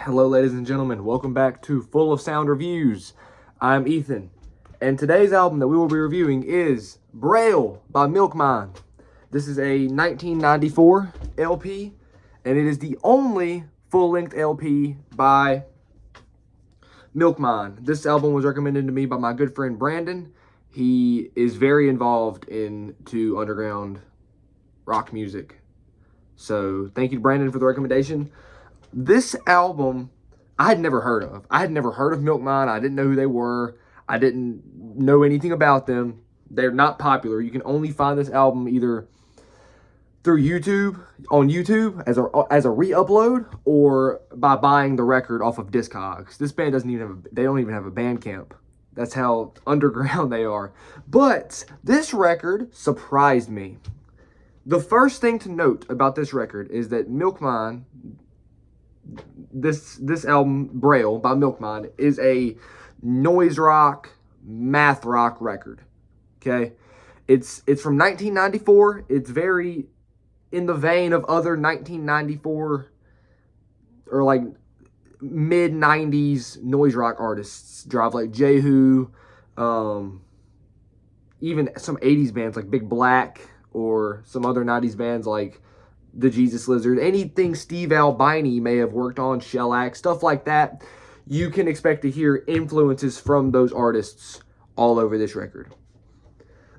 Hello, ladies and gentlemen. Welcome back to Full of Sound Reviews. I'm Ethan, and today's album that we will be reviewing is Braille by Milkmine. This is a 1994 LP, and it is the only full-length LP by Milkmine. This album was recommended to me by my good friend Brandon. He is very involved into underground rock music. So thank you to Brandon for the recommendation. This album, I had never heard of. I had never heard of Milkmine. I didn't know who they were. I didn't know anything about them. They're not popular. You can only find this album either through YouTube, on YouTube as a re-upload, or by buying the record off of Discogs. This band they don't even have a Bandcamp. That's how underground they are. But this record surprised me. The first thing to note about this record is that Milkmine, this album, Braille by Milkmine, is a noise rock, math rock record. Okay? It's from 1994. It's very in the vein of other 1994 or like mid-90s noise rock artists. Drive like Jehu, even some 80s bands like Big Black, or some other 90s bands like the Jesus Lizard, anything Steve Albini may have worked on, Shellac, stuff like that. You can expect to hear influences from those artists all over this record.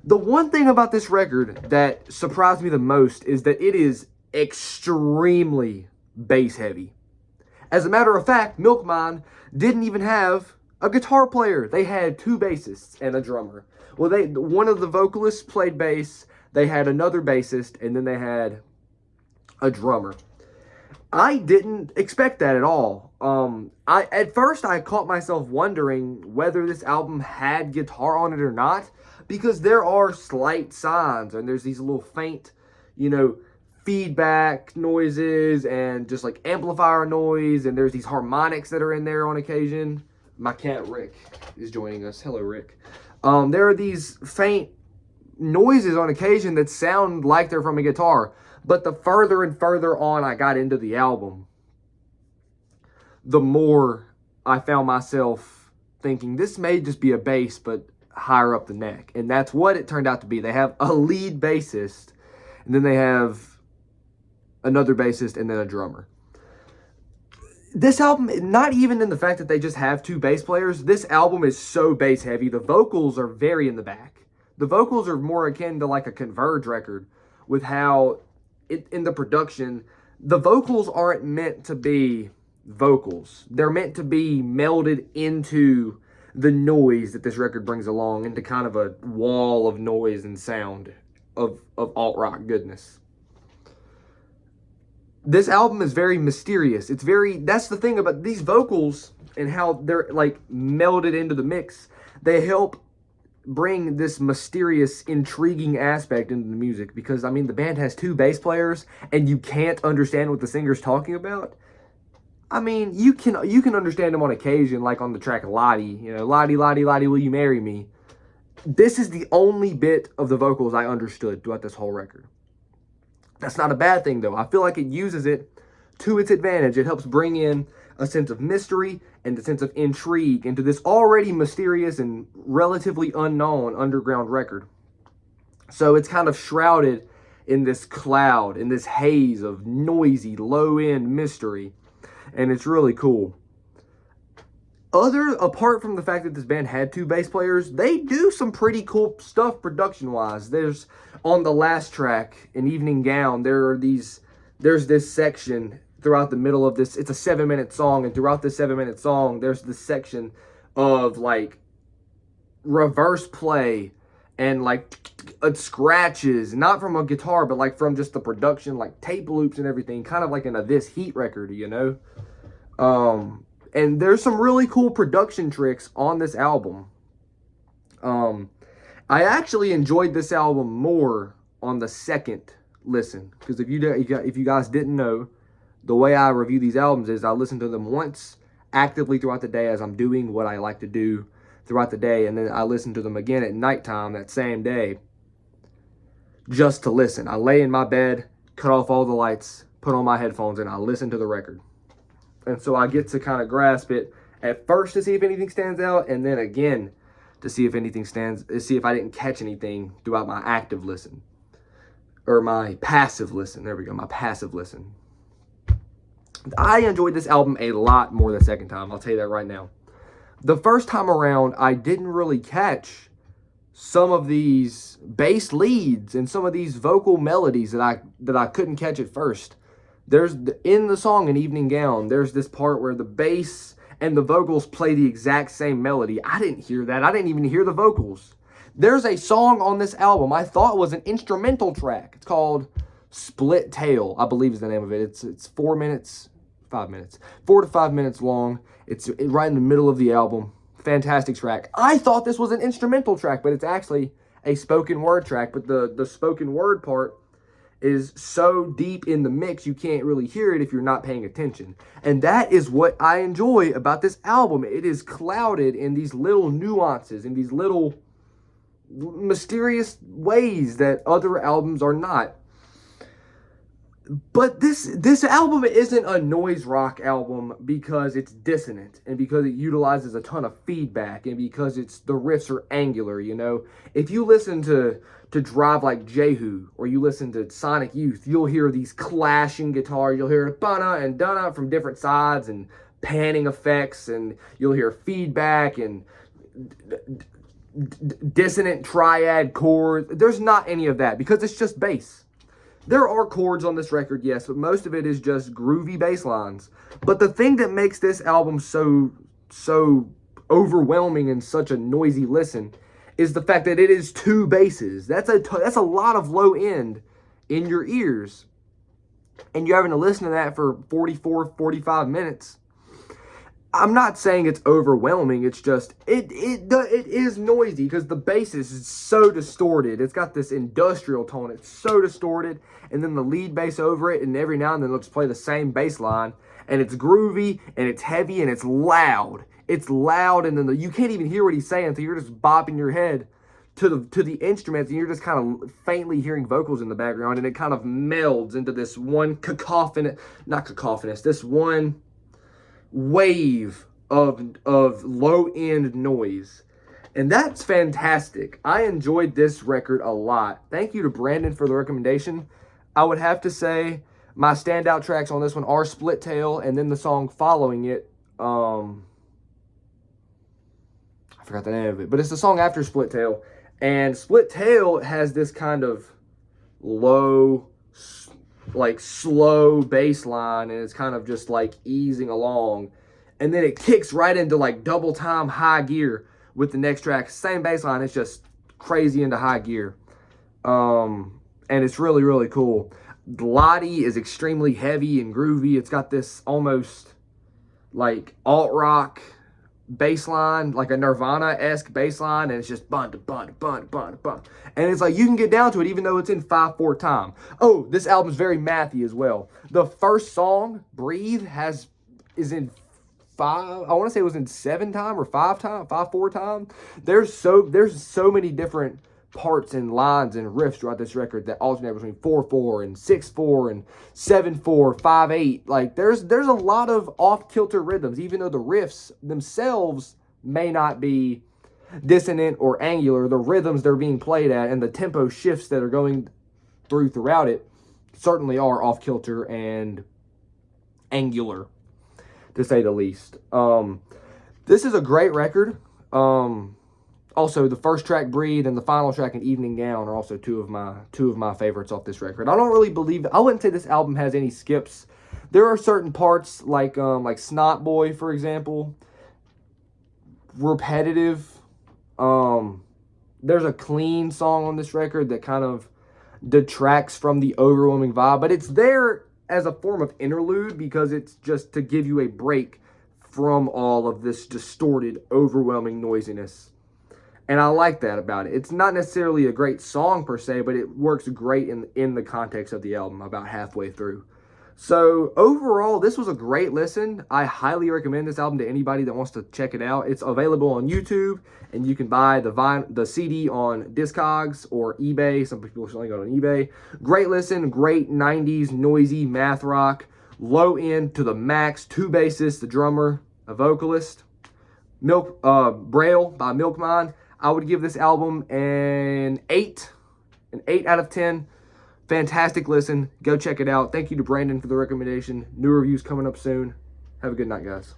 The one thing about this record that surprised me the most is that it is extremely bass heavy. As a matter of fact, Milkmine didn't even have a guitar player. They had two bassists and a drummer. Well, one of the vocalists played bass, they had another bassist, and then they had a drummer. I didn't expect that at all. At first I caught myself wondering whether this album had guitar on it or not, because there are slight signs, and there's these little faint, feedback noises and just like amplifier noise, and there's these harmonics that are in there on occasion. My cat Rick is joining us. Hello, Rick. There are these faint noises on occasion that sound like they're from a guitar, but the further and further on I got into the album, the more I found myself thinking this may just be a bass, but higher up the neck. And that's what it turned out to be. They have a lead bassist, and then they have another bassist, and then a drummer. This album, not even in the fact that they just have two bass players, this album is so bass heavy. The vocals are very in the back. The vocals are more akin to like a Converge record, with how in the production, the vocals aren't meant to be vocals. They're meant to be melded into the noise that this record brings along, into kind of a wall of noise and sound of alt-rock goodness. This album is very mysterious. That's the thing about these vocals and how they're like melded into the mix. They help bring this mysterious, intriguing aspect into the music, because the band has two bass players and you can't understand what the singer's talking about. You can understand them on occasion, like on the track Lottie, Lottie, Lottie, Lottie, will you marry me? This is the only bit of the vocals I understood throughout this whole record. That's not a bad thing, though. I feel like it uses it to its advantage. It helps bring in a sense of mystery and a sense of intrigue into this already mysterious and relatively unknown underground record. So it's kind of shrouded in this cloud, in this haze of noisy, low-end mystery, and it's really cool. Apart from the fact that this band had two bass players, they do some pretty cool stuff production-wise. There's, on the last track, in Evening Gown, there's this section throughout the middle of this. It's a 7-minute song, and throughout this 7-minute song, there's this section of like reverse play and like scratches, not from a guitar, but like from just the production, like tape loops and everything, kind of like in a This Heat record, and there's some really cool production tricks on this album. I actually enjoyed this album more on the second listen, because if you guys didn't know, the way I review these albums is I listen to them once actively throughout the day as I'm doing what I like to do throughout the day, and then I listen to them again at nighttime that same day just to listen. I lay in my bed, cut off all the lights, put on my headphones, and I listen to the record. And so I get to kind of grasp it at first to see if anything stands out, and then again to see if see if I didn't catch anything throughout my active listen. Or my passive listen. There we go, my passive listen. I enjoyed this album a lot more the second time, I'll tell you that right now. The first time around, I didn't really catch some of these bass leads and some of these vocal melodies that I couldn't catch at first. There's, in the song An Evening Gown, there's this part where the bass and the vocals play the exact same melody. I didn't hear that. I didn't even hear the vocals. There's a song on this album I thought was an instrumental track. It's called Split Tail, I believe is the name of it. It's 4 to 5 minutes long. It's right in the middle of the album. Fantastic track. I thought this was an instrumental track, but it's actually a spoken word track. But the spoken word part is so deep in the mix, you can't really hear it if you're not paying attention. And that is what I enjoy about this album. It is clouded in these little nuances, in these little mysterious ways that other albums are not. But this album isn't a noise rock album because it's dissonant and because it utilizes a ton of feedback and because the riffs are angular, you know. If you listen to Drive Like Jehu or you listen to Sonic Youth, you'll hear these clashing guitars. You'll hear bana and dana from different sides and panning effects, and you'll hear feedback and dissonant triad chords. There's not any of that because it's just bass. There are chords on this record, yes, but most of it is just groovy bass lines. But the thing that makes this album so overwhelming and such a noisy listen is the fact that it is two basses. That's a lot of low end in your ears. And you're having to listen to that for 45 minutes. I'm not saying it's overwhelming. It's just, it is noisy because the bass is so distorted. It's got this industrial tone. It's so distorted. And then the lead bass over it, and every now and then they'll just play the same bass line. And it's groovy, and it's heavy, and it's loud. It's loud, and then you can't even hear what he's saying, so you're just bopping your head to the instruments, and you're just kind of faintly hearing vocals in the background, and it kind of melds into this one this one wave of low-end noise. And that's fantastic. I enjoyed this record a lot. Thank you to Brandon for the recommendation. I would have to say my standout tracks on this one are Split Tail and then the song following it. I forgot the name of it, but it's the song after Split Tail. And Split Tail has this kind of low, like slow bass line, and it's kind of just like easing along. And then it kicks right into like double time high gear with the next track. Same bass line, it's just crazy into high gear. And it's really, really cool. Lottie is extremely heavy and groovy. It's got this almost like alt-rock bass line, like a Nirvana-esque bass line, and it's just bun to bun to bun to bun to bun. And it's like you can get down to it even though it's in 5/4 time. Oh, this album's very mathy as well. The first song, Breathe, is in 5, I want to say it was in 7 time or 5/4 time. There's so many different parts and lines and riffs throughout this record that alternate between 4/4 and 6/4 and 7/4, 5/8. Like there's a lot of off-kilter rhythms, even though the riffs themselves may not be dissonant or angular. The rhythms they're being played at and the tempo shifts that are going throughout it certainly are off-kilter and angular, to say the least. This is a great record. Also, the first track, Breathe, and the final track, An Evening Gown, are also two of my favorites off this record. I wouldn't say this album has any skips. There are certain parts, like Snot Boy, for example, repetitive. There's a clean song on this record that kind of detracts from the overwhelming vibe, but it's there as a form of interlude because it's just to give you a break from all of this distorted, overwhelming noisiness. And I like that about it. It's not necessarily a great song per se, but it works great in the context of the album about halfway through. So overall, this was a great listen. I highly recommend this album to anybody that wants to check it out. It's available on YouTube, and you can buy the CD on Discogs or eBay. Some people selling it on eBay. Great listen, great 90s noisy math rock low end to the max, 2 bassists, the drummer, a vocalist. Braille by Milkmine. I would give this album an 8 out of 10. Fantastic listen. Go check it out. Thank you to Brandon for the recommendation. New reviews coming up soon. Have a good night, guys.